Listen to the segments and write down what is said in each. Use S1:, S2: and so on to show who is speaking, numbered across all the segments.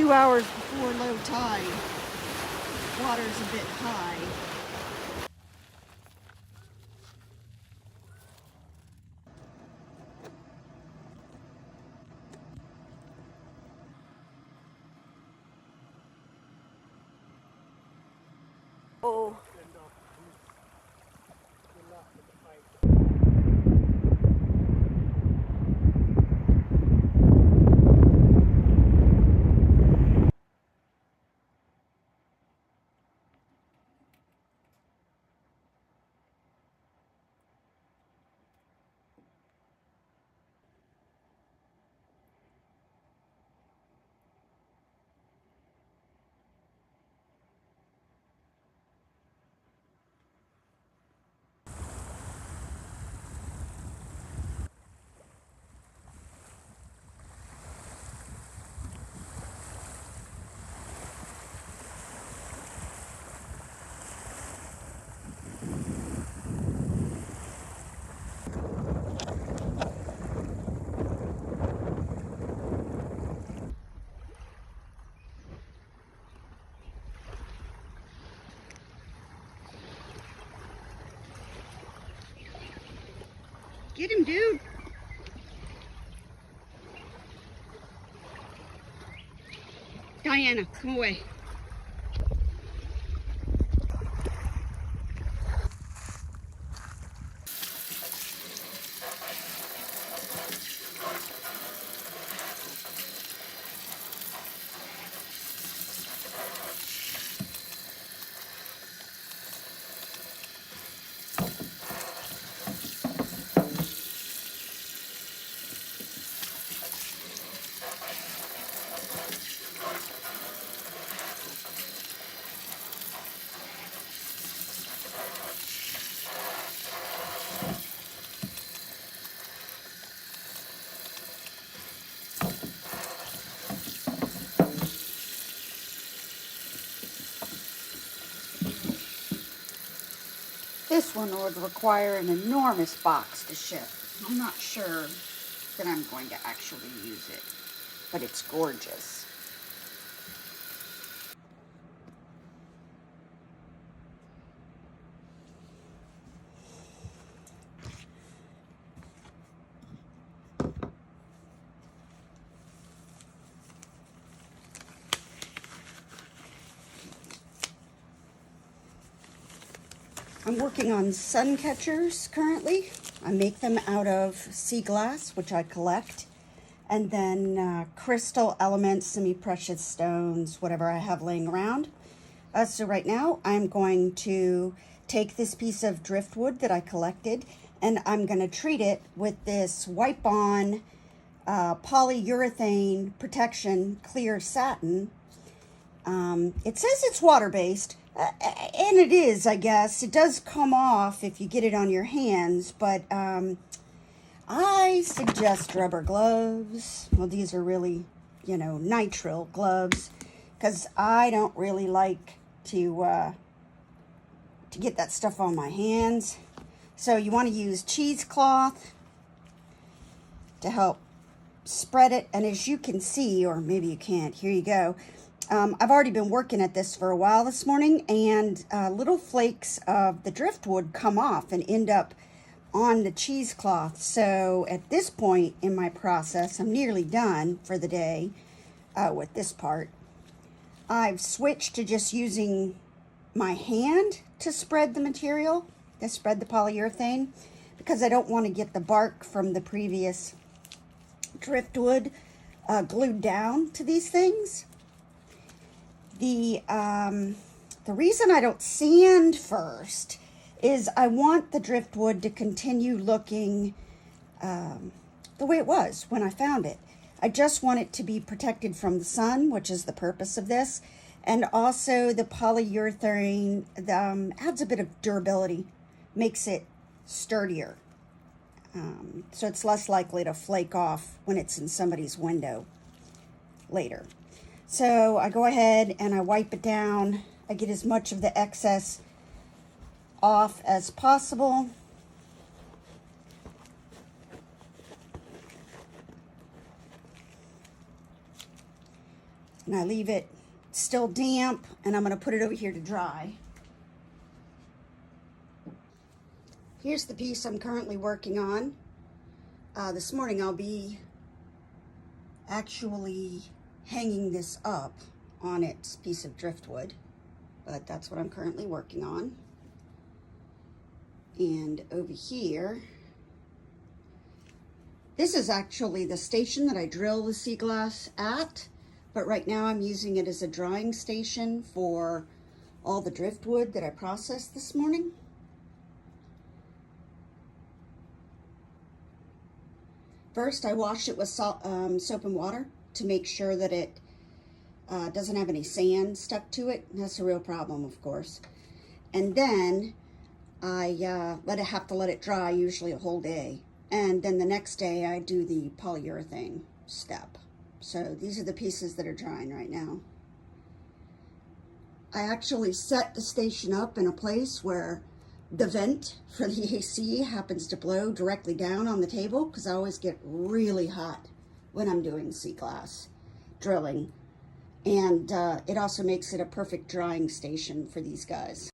S1: 2 hours before low tide. Water's a bit high. Oh. Get him, dude. Diana, come away. This one would require an enormous box to ship. I'm not sure that I'm going to actually use it, but it's gorgeous. I'm working on sun catchers currently. I make them out of sea glass, which I collect, and then crystal elements, semi-precious stones, whatever I have laying around. So right now I'm going to take this piece of driftwood that I collected and I'm going to treat it with this wipe-on polyurethane protection clear satin. It says it's water-based, and it is, I guess. It does come off if you get it on your hands, but I suggest rubber gloves. Well, these are really, nitrile gloves, because I don't really like to get that stuff on my hands. So you want to use cheesecloth to help spread it, and as you can see, or maybe you can't, here you go. I've already been working at this for a while this morning, and little flakes of the driftwood come off and end up on the cheesecloth. So at this point in my process, I'm nearly done for the day with this part. I've switched to just using my hand to spread the material, to spread the polyurethane, because I don't want to get the bark from the previous driftwood glued down to these things. The reason I don't sand first is I want the driftwood to continue looking the way it was when I found it. I just want it to be protected from the sun, which is the purpose of this. And also the polyurethane adds a bit of durability, makes it sturdier. So it's less likely to flake off when it's in somebody's window later. So I go ahead and I wipe it down. I get as much of the excess off as possible. And I leave it still damp, and I'm going to put it over here to dry. Here's the piece I'm currently working on. This morning I'll be actually hanging this up on its piece of driftwood, but that's what I'm currently working on. And over here, this is actually the station that I drill the sea glass at, but right now I'm using it as a drying station for all the driftwood that I processed this morning. First, I washed it with soap and water to make sure that it doesn't have any sand stuck to it. That's a real problem, of course. And then I have to let it dry, usually a whole day. And then the next day I do the polyurethane step. So these are the pieces that are drying right now. I actually set the station up in a place where the vent for the AC happens to blow directly down on the table, because I always get really hot when I'm doing sea glass drilling. And it also makes it a perfect drying station for these guys.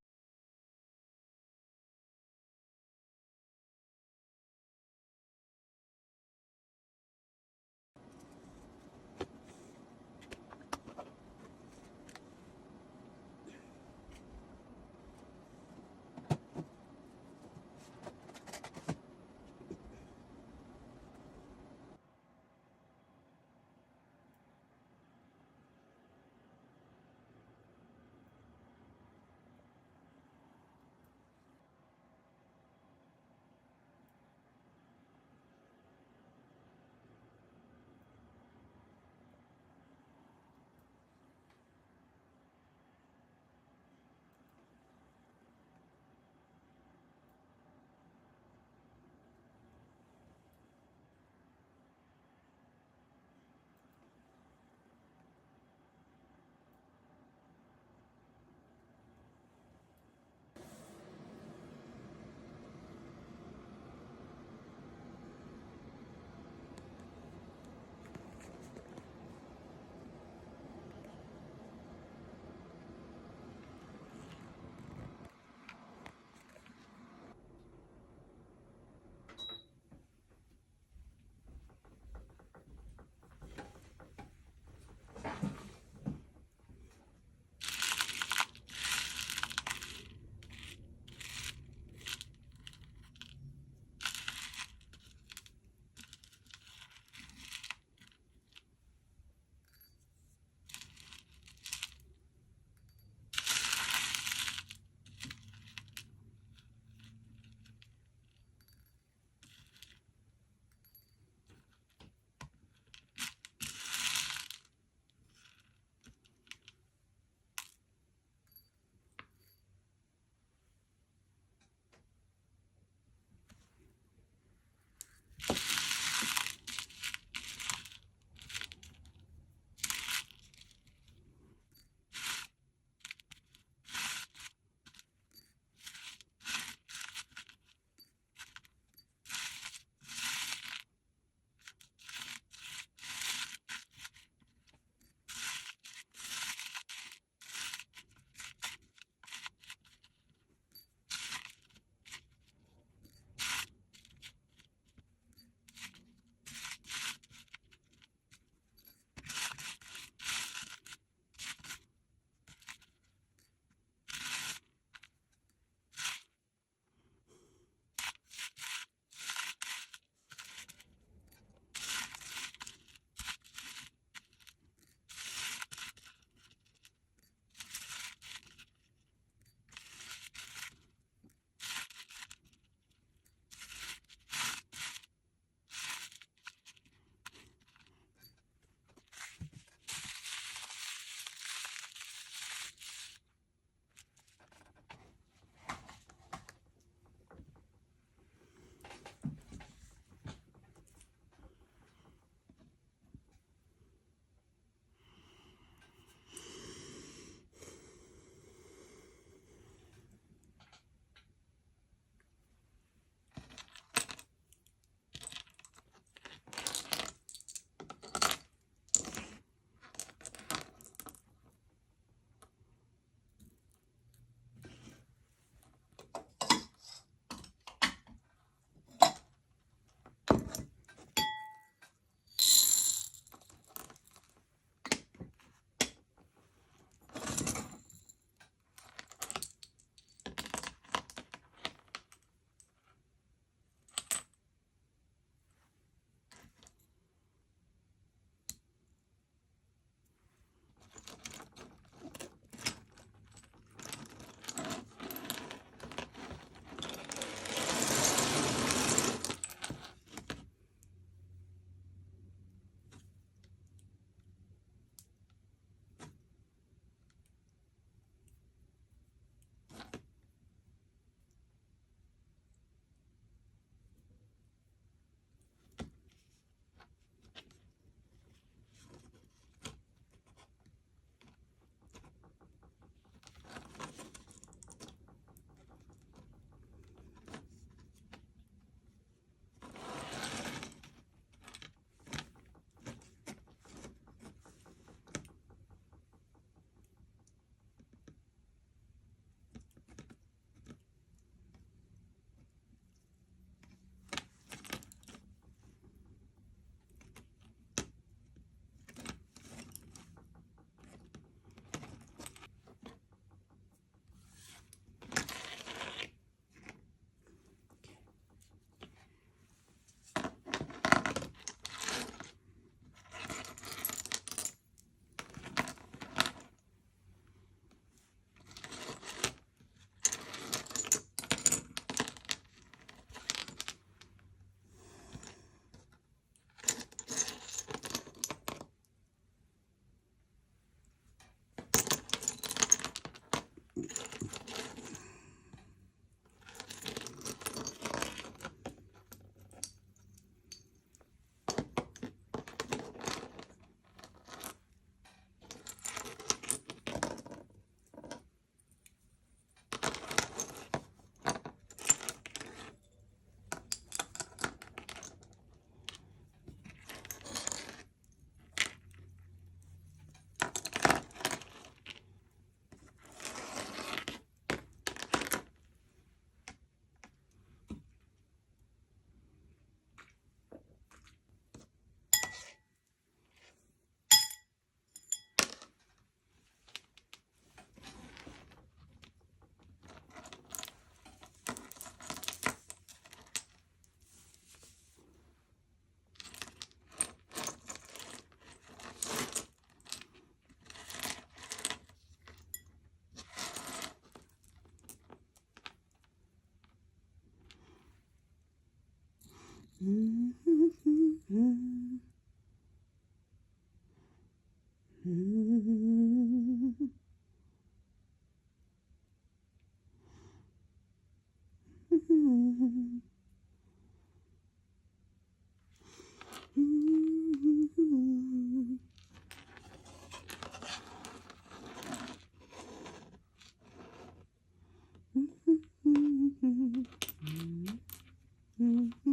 S1: I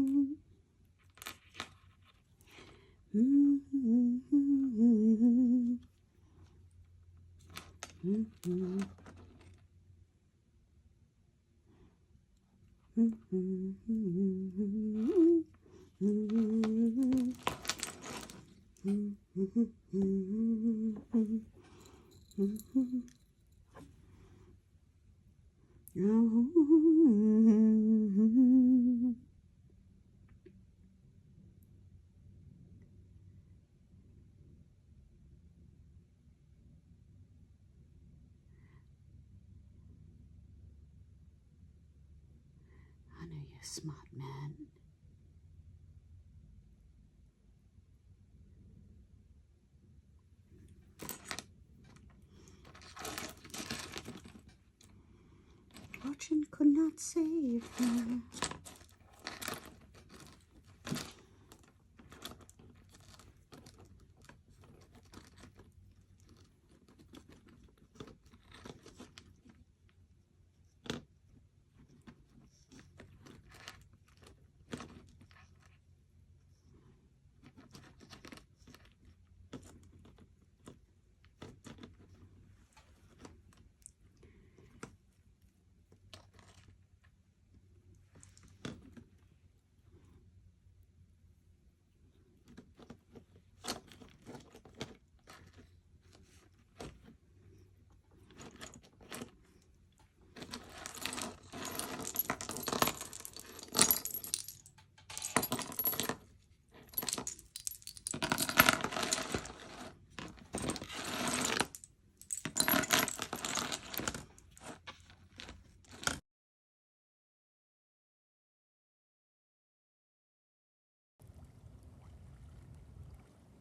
S1: know you're smart, man. Fortune could not save me.